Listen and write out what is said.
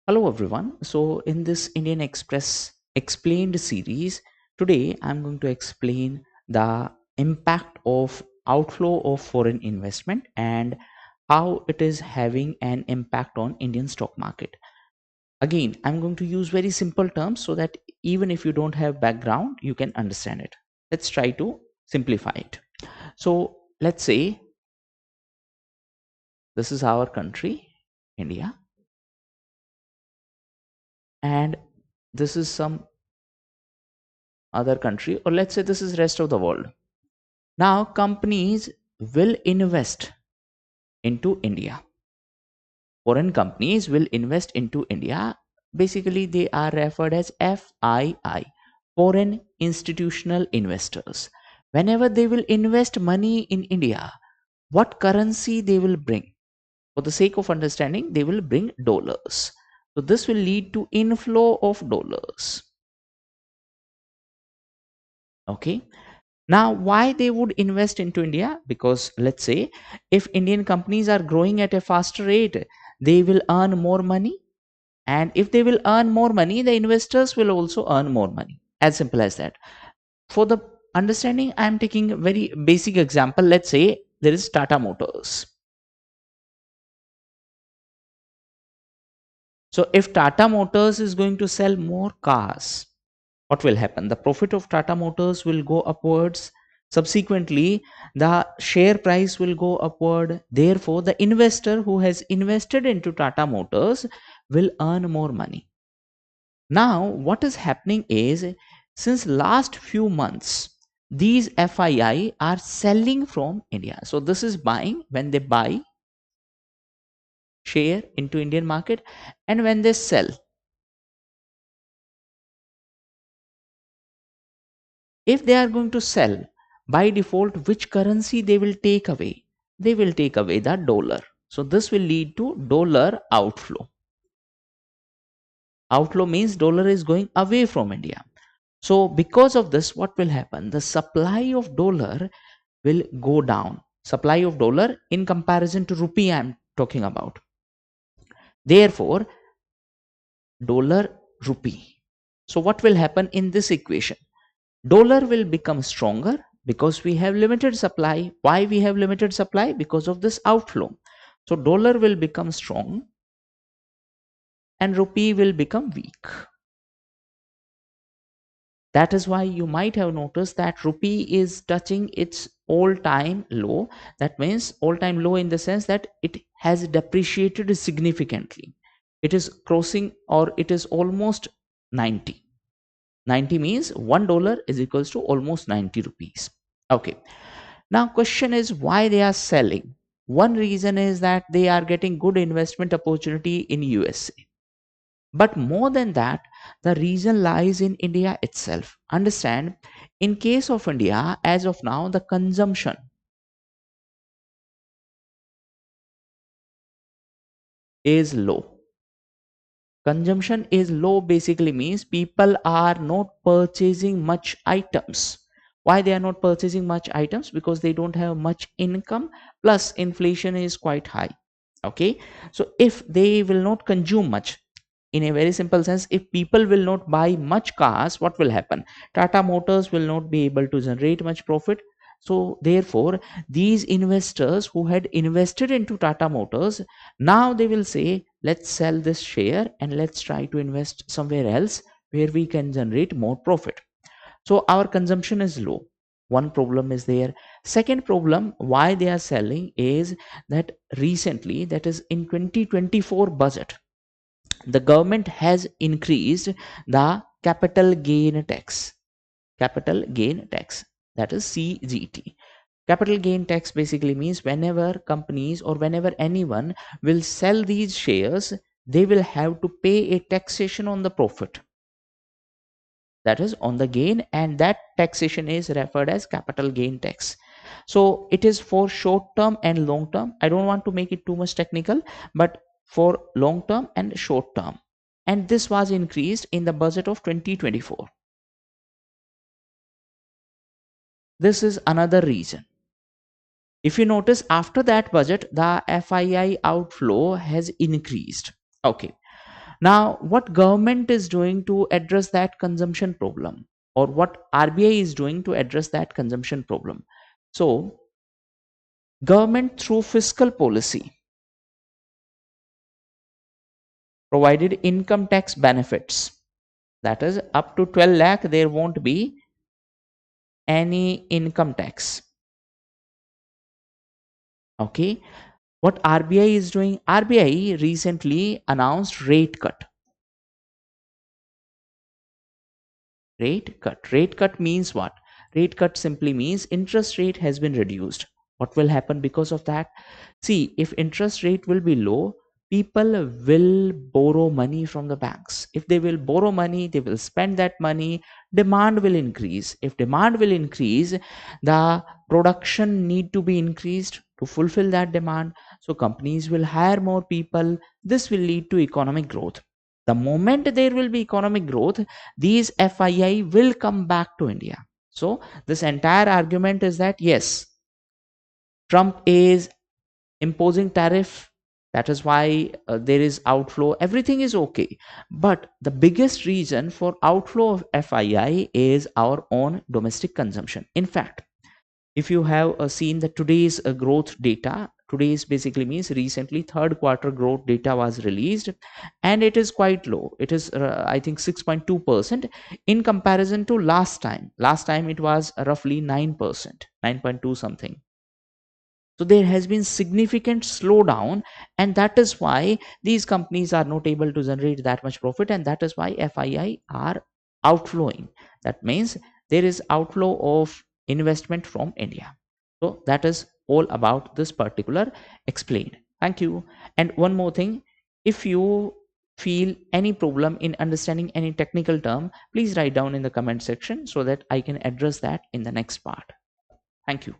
Hello everyone. So in this Indian Express explained series, today I'm going to explain the impact of outflow of foreign investment and how it is having an impact on Indian stock market. Again, I'm going to use very simple terms so that even if you don't have background, you can understand it. Let's try to simplify it. So let's say this is our country, India, and this is some other country, or let's say this is rest of the world. Now companies will invest into India. Foreign companies will invest into India. Basically they are referred as FII, foreign institutional investors. Whenever they will invest money in India, what currency they will bring? For the sake of understanding, they will bring dollars. So this will lead to inflow of dollars. Okay. Now, why they would invest into India? Because let's say if Indian companies are growing at a faster rate, they will earn more money. And if they will earn more money, the investors will also earn more money. As simple as that. For the understanding, I am taking a very basic example. Let's say there is Tata Motors. So if Tata Motors is going to sell more cars, what will happen? The profit of Tata Motors will go upwards. Subsequently, the share price will go upward. Therefore, the investor who has invested into Tata Motors will earn more money. Now, what is happening is, since last few months, these FII are selling from India. So this is buying when they buy share into Indian market, and when they sell, if they are going to sell, by default which currency they will take away? They will take away the dollar. So this will lead to dollar outflow. Outflow means dollar is going away from India. So because of this, what will happen? The supply of dollar will go down. Supply of dollar in comparison to rupee I am talking about. Therefore, dollar rupee. So what will happen in this equation? Dollar will become stronger because we have limited supply. Why we have limited supply? Because of this outflow. So dollar will become strong and rupee will become weak. That is why you might have noticed that rupee is touching its all-time low. That means all-time low in the sense that it has depreciated significantly. It is crossing, or it is almost 90. 90 means $1 is equals to almost 90 rupees. Okay. Now question is why they are selling. One reason is that they are getting good investment opportunity in USA. But more than that, the reason lies in India itself. Understand, in case of India, as of now, the consumption is low. Consumption is low basically means people are not purchasing much items. Why they are not purchasing much items? Because they don't have much income, plus inflation is quite high. Okay, so if they will not consume much, in a very simple sense, if people will not buy much cars, what will happen? Tata Motors will not be able to generate much profit. So therefore, these investors who had invested into Tata Motors, now they will say, let's sell this share and let's try to invest somewhere else where we can generate more profit. So our consumption is low. One problem is there. Second problem why they are selling is that recently, that is in 2024 budget, the government has increased the capital gain tax. Capital gain tax, that is CGT. Capital gain tax basically means whenever companies or whenever anyone will sell these shares, they will have to pay a taxation on the profit, that is on the gain, and that taxation is referred as capital gain tax. So it is for short term and long term. I don't want to make it too much technical, but for long term and short term. And this was increased in the budget of 2024. This is another reason. If you notice, after that budget, the FII outflow has increased. Okay. Now, what government is doing to address that consumption problem, or what RBI is doing to address that consumption problem? So, government through fiscal policy provided income tax benefits. That is, up to 12 lakh, there won't be any income tax. Okay. What RBI is doing? RBI recently announced rate cut. Rate cut means what? Rate cut simply means interest rate has been reduced. What will happen because of that? See, if interest rate will be low, people will borrow money from the banks. If they will borrow money, they will spend that money. Demand will increase. If demand will increase, the production need to be increased to fulfill that demand. So companies will hire more people. This will lead to economic growth. The moment there will be economic growth, these FII will come back to India. So this entire argument is that yes, Trump is imposing tariff. That is why there is outflow. Everything is okay. But the biggest reason for outflow of FII is our own domestic consumption. In fact, if you have seen the today's growth data, today's basically means recently third quarter growth data was released, and it is quite low. It is I think 6.2% in comparison to last time it was roughly 9%, 9.2 something. So there has been significant slowdown, and that is why these companies are not able to generate that much profit, and that is why FII are outflowing. That means there is outflow of investment from India. So that is all about this particular explained. Thank you. And one more thing, if you feel any problem in understanding any technical term, please write down in the comment section so that I can address that in the next part. Thank you.